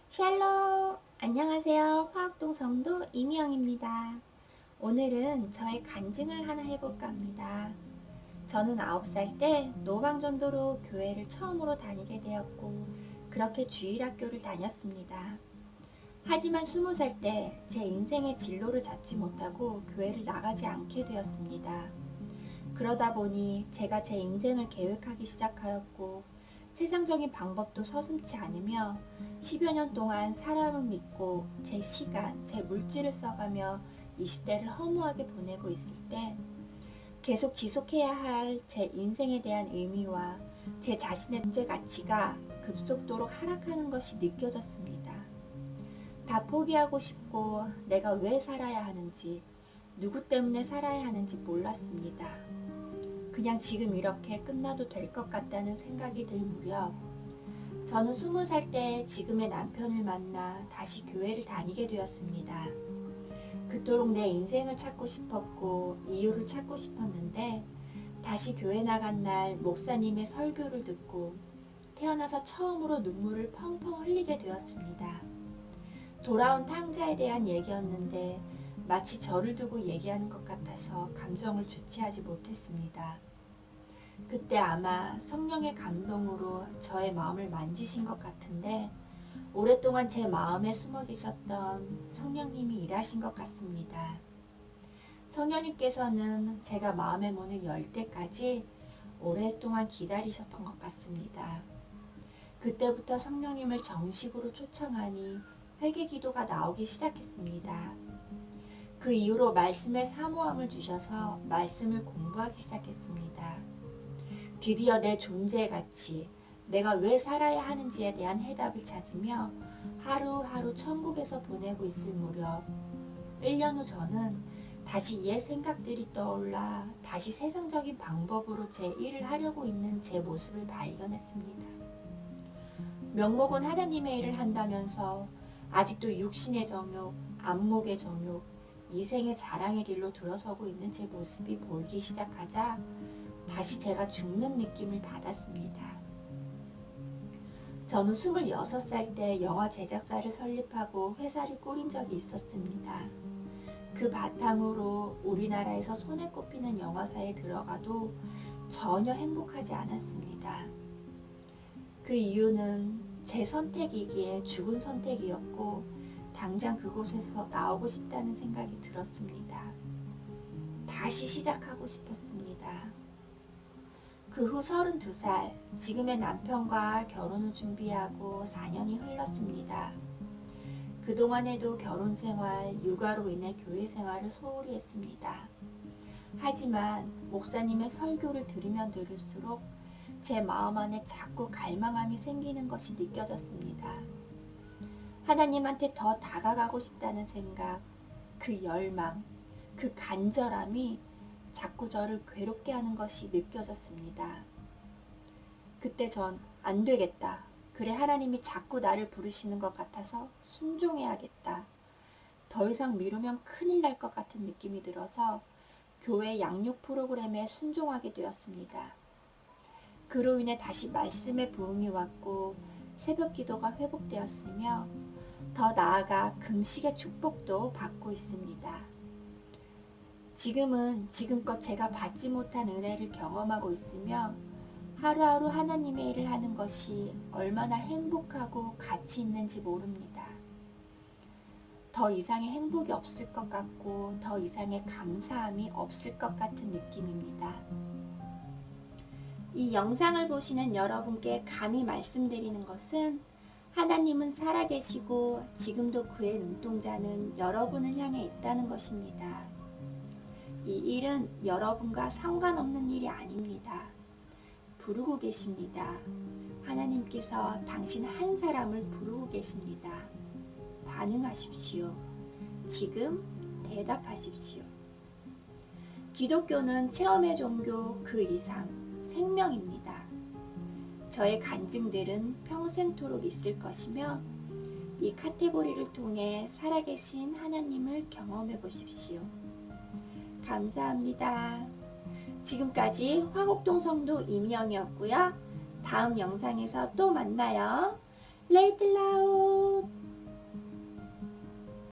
샬롬! 안녕하세요. 화학동 성도 이미영입니다. 오늘은 저의 간증을 하나 해볼까 합니다. 저는 9살 때 노방전도로 교회를 처음으로 다니게 되었고, 그렇게 주일학교를 다녔습니다. 하지만 20살 때 제 인생의 진로를 잡지 못하고 교회를 나가지 않게 되었습니다. 그러다 보니 제가 제 인생을 계획하기 시작하였고, 세상적인 방법도 서슴지 않으며 10여 년 동안 사람을 믿고 제 시간, 제 물질을 써가며 20대를 허무하게 보내고 있을 때 계속 지속해야 할 제 인생에 대한 의미와 제 자신의 존재 가치가 급속도로 하락하는 것이 느껴졌습니다. 다 포기하고 싶고 내가 왜 살아야 하는지, 누구 때문에 살아야 하는지 몰랐습니다. 그냥 지금 이렇게 끝나도 될 것 같다는 생각이 들 무렵 저는 20살 때 지금의 남편을 만나 다시 교회를 다니게 되었습니다. 그토록 내 인생을 찾고 싶었고 이유를 찾고 싶었는데 다시 교회 나간 날 목사님의 설교를 듣고 태어나서 처음으로 눈물을 펑펑 흘리게 되었습니다. 돌아온 탕자에 대한 얘기였는데 마치 저를 두고 얘기하는 것 같아서 감정을 주체하지 못했습니다. 그때 아마 성령의 감동으로 저의 마음을 만지신 것 같은데 오랫동안 제 마음에 숨어 계셨던 성령님이 일하신 것 같습니다. 성령님께서는 제가 마음의 문을 열 때까지 오랫동안 기다리셨던 것 같습니다. 그때부터 성령님을 정식으로 초청하니 회개 기도가 나오기 시작했습니다. 그 이후로 말씀에 사모함을 주셔서 말씀을 공부하기 시작했습니다. 드디어 내 존재의 가치, 내가 왜 살아야 하는지에 대한 해답을 찾으며 하루하루 천국에서 보내고 있을 무렵 1년 후 저는 다시 옛 생각들이 떠올라 다시 세상적인 방법으로 제 일을 하려고 있는 제 모습을 발견했습니다. 명목은 하나님의 일을 한다면서 아직도 육신의 정욕, 안목의 정욕, 이생의 자랑의 길로 들어서고 있는 제 모습이 보이기 시작하자 다시 제가 죽는 느낌을 받았습니다. 저는 26살 때 영화 제작사를 설립하고 회사를 꾸린 적이 있었습니다. 그 바탕으로 우리나라에서 손에 꼽히는 영화사에 들어가도 전혀 행복하지 않았습니다. 그 이유는 제 선택이기에 죽은 선택이었고 당장 그곳에서 나오고 싶다는 생각이 들었습니다. 다시 시작하고 싶었습니다. 그 후 32살, 지금의 남편과 결혼을 준비하고 4년이 흘렀습니다. 그동안에도 결혼 생활, 육아로 인해 교회 생활을 소홀히 했습니다. 하지만 목사님의 설교를 들으면 들을수록 제 마음 안에 자꾸 갈망함이 생기는 것이 느껴졌습니다. 하나님한테 더 다가가고 싶다는 생각, 그 열망, 그 간절함이 자꾸 저를 괴롭게 하는 것이 느껴졌습니다. 그때 전 안 되겠다. 그래 하나님이 자꾸 나를 부르시는 것 같아서 순종해야겠다. 더 이상 미루면 큰일 날 것 같은 느낌이 들어서 교회 양육 프로그램에 순종하게 되었습니다. 그로 인해 다시 말씀의 부흥이 왔고 새벽 기도가 회복되었으며 더 나아가 금식의 축복도 받고 있습니다. 지금은 지금껏 제가 받지 못한 은혜를 경험하고 있으며 하루하루 하나님의 일을 하는 것이 얼마나 행복하고 가치 있는지 모릅니다. 더 이상의 행복이 없을 것 같고 더 이상의 감사함이 없을 것 같은 느낌입니다. 이 영상을 보시는 여러분께 감히 말씀드리는 것은 하나님은 살아계시고 지금도 그의 눈동자는 여러분을 향해 있다는 것입니다. 이 일은 여러분과 상관없는 일이 아닙니다. 부르고 계십니다. 하나님께서 당신 한 사람을 부르고 계십니다. 반응하십시오. 지금 대답하십시오. 기독교는 체험의 종교 그 이상 생명입니다. 저의 간증들은 평생토록 있을 것이며 이 카테고리를 통해 살아계신 하나님을 경험해 보십시오. 감사합니다. 지금까지 화곡동 성도 이미영이었고요. 다음 영상에서 또 만나요. Let's